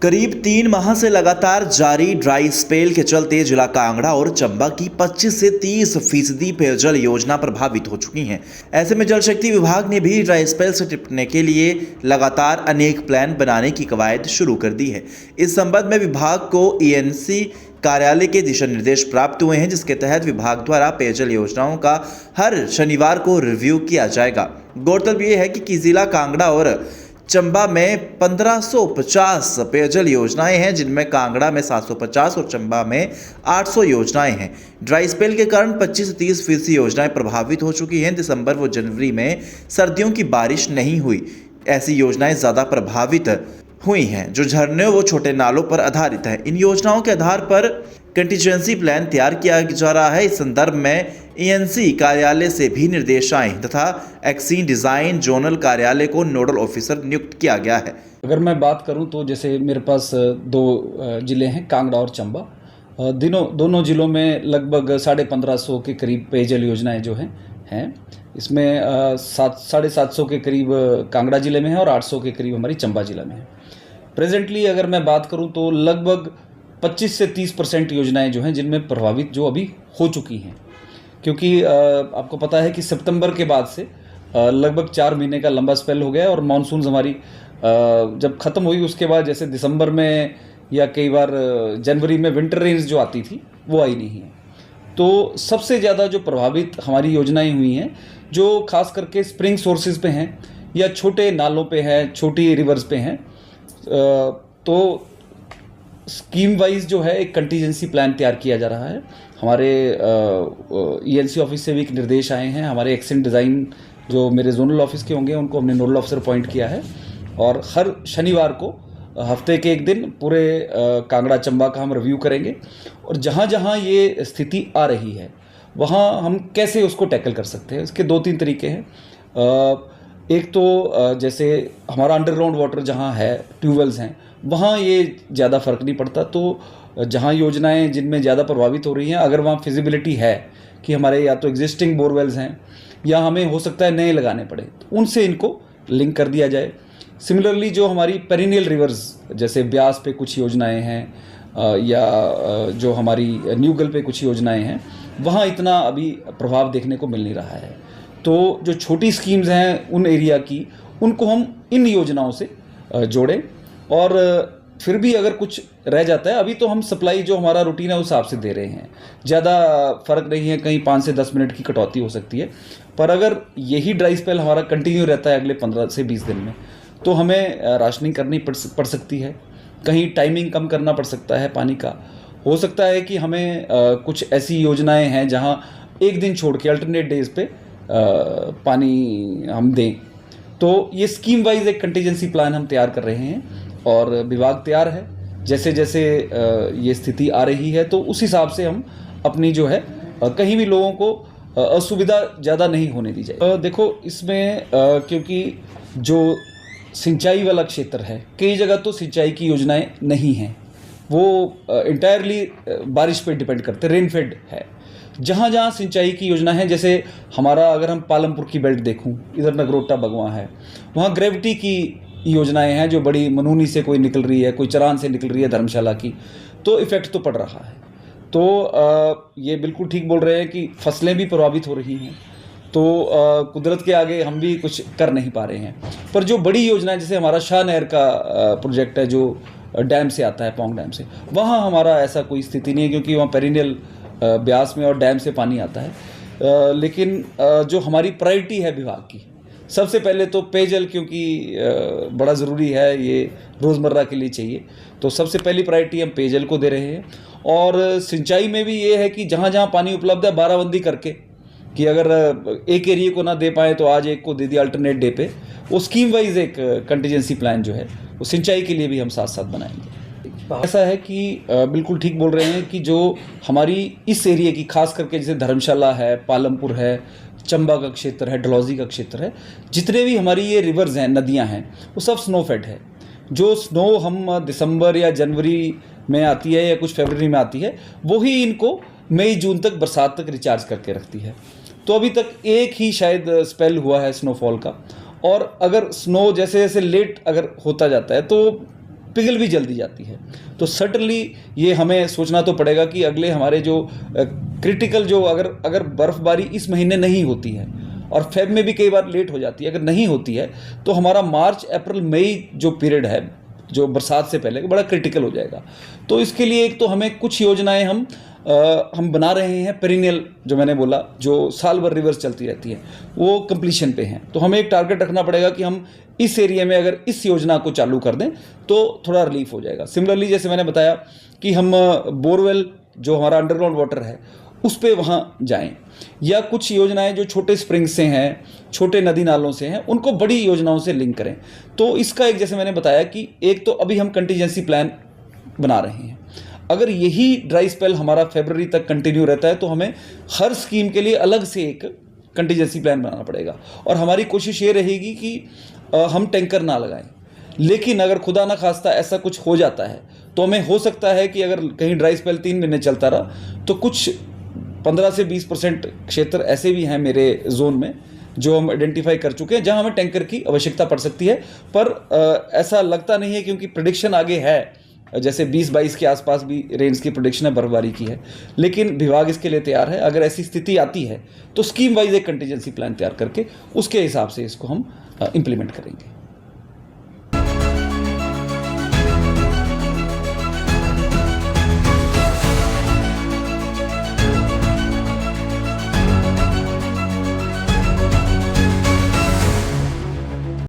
करीब 3 माह से लगातार जारी ड्राई स्पेल के चलते जिला कांगड़ा और चंबा की 25 से 30% पेयजल योजना प्रभावित हो चुकी हैं। ऐसे में जल शक्ति विभाग ने भी ड्राई स्पेल से निपटने के लिए लगातार अनेक प्लान बनाने की कवायद शुरू कर दी है। इस संबंध में विभाग को ईएनसी कार्यालय के दिशा निर्देश प्राप्त हुए हैं, जिसके तहत विभाग द्वारा पेयजल योजनाओं का हर शनिवार को रिव्यू किया जाएगा। गौरतलब ये है कि जिला कांगड़ा और चंबा में 1550 पेयजल योजनाएं हैं, जिनमें कांगड़ा में 750 और चंबा में 800 योजनाएं हैं। ड्राई स्पेल के कारण 25 से 30% योजनाएं प्रभावित हो चुकी हैं। दिसंबर व जनवरी में सर्दियों की बारिश नहीं हुई, ऐसी योजनाएं ज़्यादा प्रभावित हुई हैं जो झरनों व छोटे नालों पर आधारित है। इन योजनाओं के आधार पर कंटीजेंसी प्लान तैयार किया जा रहा है। इस संदर्भ में ईएनसी कार्यालय से भी निर्देश आए तथा एक्सीन डिज़ाइन जोनल कार्यालय को नोडल ऑफिसर नियुक्त किया गया है। अगर मैं बात करूं तो जैसे मेरे पास दो ज़िले हैं, कांगड़ा और चंबा। दोनों ज़िलों में लगभग 1550 के करीब पेयजल योजनाएं जो हैं इसमें 750 के करीब कांगड़ा ज़िले में है और 800 के करीब हमारी चंबा ज़िला में है। प्रेजेंटली अगर मैं बात करूं तो लगभग 25 से 30% योजनाएं जो हैं जिनमें प्रभावित जो अभी हो चुकी हैं, क्योंकि आपको पता है कि सितंबर के बाद से लगभग 4 महीने का लंबा स्पेल हो गया और मानसून हमारी जब ख़त्म हुई उसके बाद जैसे दिसंबर में या कई बार जनवरी में विंटर रेंज जो आती थी वो आई नहीं है। तो सबसे ज़्यादा जो प्रभावित हमारी योजनाएं हुई हैं जो खास करके स्प्रिंग सोर्सेज पे हैं या छोटे नालों पे हैं, छोटी रिवर्स पे हैं, तो स्कीम वाइज जो है एक कंटीजेंसी प्लान तैयार किया जा रहा है। हमारे ईएनसी ऑफिस से भी एक निर्देश आए हैं। हमारे एक्सीन डिज़ाइन जो मेरे जोनल ऑफिस के होंगे उनको हमने नोडल ऑफिसर अपॉइंट किया है और हर शनिवार को हफ्ते के एक दिन पूरे कांगड़ा चंबा का हम रिव्यू करेंगे और जहाँ जहाँ ये स्थिति आ रही है वहाँ हम कैसे उसको टैकल कर सकते हैं। इसके 2-3 तरीके हैं। एक तो जैसे हमारा अंडरग्राउंड वाटर जहाँ है, ट्यूबवेल्स हैं, वहाँ ये ज़्यादा फ़र्क नहीं पड़ता। तो जहाँ योजनाएं जिनमें ज़्यादा प्रभावित हो रही हैं, अगर वहाँ फिजिबिलिटी है कि हमारे या तो एग्जिस्टिंग बोरवेल्स हैं या हमें हो सकता है नए लगाने पड़े, तो उनसे इनको लिंक कर दिया जाए। सिमिलरली जो हमारी पेरिनियल रिवर्स जैसे ब्यास पे कुछ योजनाएं हैं या जो हमारी न्यूगल पे कुछ योजनाएं हैं, वहाँ इतना अभी प्रभाव देखने को मिल नहीं रहा है। तो जो छोटी स्कीम्स हैं उन एरिया की, उनको हम इन योजनाओं से जोड़ें और फिर भी अगर कुछ रह जाता है, अभी तो हम सप्लाई जो हमारा रूटीन है उस हिसाब से दे रहे हैं, ज़्यादा फ़र्क नहीं है, कहीं 5 से 10 मिनट की कटौती हो सकती है। पर अगर यही ड्राई स्पेल हमारा कंटिन्यू रहता है अगले 15 से 20 दिन में, तो हमें राशनिंग करनी पड़ सकती है, कहीं टाइमिंग कम करना पड़ सकता है पानी का। हो सकता है कि हमें कुछ ऐसी योजनाएं हैं जहां एक दिन छोड़ के अल्टरनेट डेज पे पानी हम दें। तो ये स्कीम वाइज एक कंटीजेंसी प्लान हम तैयार कर रहे हैं और विभाग तैयार है। जैसे जैसे ये स्थिति आ रही है तो उस हिसाब से हम अपनी जो है कहीं भी लोगों को असुविधा ज़्यादा नहीं होने दी जाए। देखो इसमें क्योंकि जो सिंचाई वाला क्षेत्र है, कई जगह तो सिंचाई की योजनाएं नहीं हैं, वो इंटायरली बारिश पे डिपेंड करते, रेनफेड है। जहाँ जहाँ सिंचाई की योजना है, जैसे हमारा अगर हम पालमपुर की बेल्ट देखूं, इधर नगरोटा बगवां है, वहाँ ग्रेविटी की योजनाएं हैं जो बड़ी मनूनी से कोई निकल रही है, कोई चरान से निकल रही है, धर्मशाला की, तो इफ़ेक्ट तो पड़ रहा है। तो ये बिल्कुल ठीक बोल रहे हैं कि फसलें भी प्रभावित हो रही हैं, तो कुदरत के आगे हम भी कुछ कर नहीं पा रहे हैं। पर जो बड़ी योजनाएं जैसे हमारा शाह नहर का प्रोजेक्ट है जो डैम से आता है, पौंग डैम से, वहाँ हमारा ऐसा कोई स्थिति नहीं है क्योंकि वहाँ पेरिनियल ब्यास में और डैम से पानी आता है। लेकिन जो हमारी प्रायोरिटी है विभाग की, सबसे पहले तो पेयजल, क्योंकि बड़ा ज़रूरी है, ये रोज़मर्रा के लिए चाहिए, तो सबसे पहली प्रायोरिटी हम पेयजल को दे रहे हैं। और सिंचाई में भी ये है कि जहाँ जहाँ पानी उपलब्ध है बाराबंदी करके, कि अगर एक एरिया को ना दे पाए तो आज एक को दे दिया अल्टरनेट डे पे, वो स्कीम वाइज एक कंटीजेंसी प्लान जो है वो सिंचाई के लिए भी हम साथ साथ बनाएंगे। ऐसा है कि बिल्कुल ठीक बोल रहे हैं कि जो हमारी इस एरिया की खास करके जैसे धर्मशाला है, पालमपुर है, चंबा का क्षेत्र है, डलहौजी का क्षेत्र है, जितने भी हमारी ये रिवर्स हैं, नदियां हैं, वो सब स्नो फेड है। जो स्नो हम दिसंबर या जनवरी में आती है या कुछ फरवरी में आती है, वही इनको मई जून तक, बरसात तक रिचार्ज करके रखती है। तो अभी तक एक ही शायद स्पेल हुआ है स्नोफॉल का, और अगर स्नो जैसे जैसे लेट अगर होता जाता है तो पिघल भी जल्दी जाती है। तो सर्टनली ये हमें सोचना तो पड़ेगा कि अगले हमारे जो क्रिटिकल जो अगर बर्फबारी इस महीने नहीं होती है और फेब में भी कई बार लेट हो जाती है, अगर नहीं होती है तो हमारा मार्च अप्रैल मई जो पीरियड है जो बरसात से पहले बड़ा क्रिटिकल हो जाएगा। तो इसके लिए एक तो हमें कुछ योजनाएं हम बना रहे हैं, पेरिनियल जो मैंने बोला, जो साल भर रिवर्स चलती रहती है, वो कंप्लीशन पे हैं। तो हमें एक टारगेट रखना पड़ेगा कि हम इस एरिया में अगर इस योजना को चालू कर दें तो थोड़ा रिलीफ हो जाएगा। सिमिलरली जैसे मैंने बताया कि हम बोरवेल जो हमारा अंडरग्राउंड वाटर है उस पे वहाँ जाएं, या कुछ योजनाएं जो छोटे स्प्रिंग से हैं, छोटे नदी नालों से हैं, उनको बड़ी योजनाओं से लिंक करें। तो इसका एक जैसे मैंने बताया कि एक तो अभी हम कंटीजेंसी प्लान बना रहे हैं। अगर यही ड्राई स्पेल हमारा फरवरी तक कंटिन्यू रहता है तो हमें हर स्कीम के लिए अलग से एक कंटीजेंसी प्लान बनाना पड़ेगा, और हमारी कोशिश ये रहेगी कि हम टैंकर ना लगाएं। लेकिन अगर खुदा ना खास्ता ऐसा कुछ हो जाता है तो हमें हो सकता है कि अगर कहीं ड्राई स्पेल 3 महीने चलता रहा तो कुछ 15 से 20% क्षेत्र ऐसे भी हैं मेरे जोन में जो हम आइडेंटिफाई कर चुके हैं जहां हमें टैंकर की आवश्यकता पड़ सकती है। पर ऐसा लगता नहीं है, क्योंकि प्रेडिक्शन आगे है, जैसे 20-22 के आसपास भी रेंज की प्रेडिक्शन है, बर्फबारी की है, लेकिन विभाग इसके लिए तैयार है। अगर ऐसी स्थिति आती है तो स्कीम वाइज एक कंटीजेंसी प्लान तैयार करके उसके हिसाब से इसको हम इम्प्लीमेंट करेंगे।